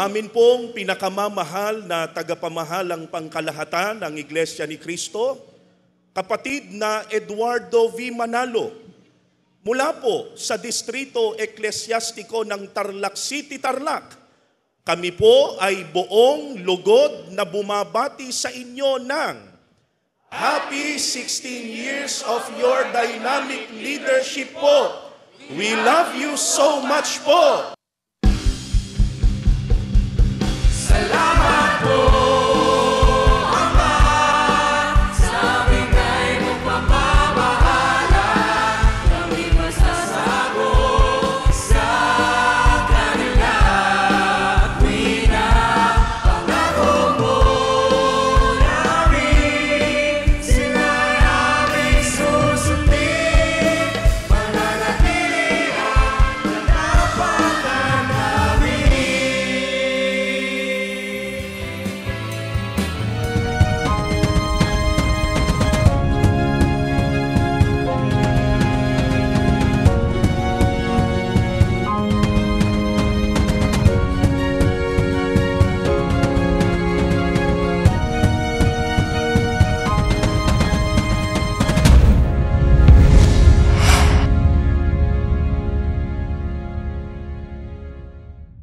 amin pong pinakamamahal na tagapamahalang pangkalahatan ng Iglesia ni Cristo, kapatid na Eduardo V. Manalo, mula po sa Distrito Eklesyastiko ng Tarlac City, Tarlac. Kami po ay buong lugod na bumabati sa inyo ng Happy 16 years of your dynamic leadership po. We love you so much po.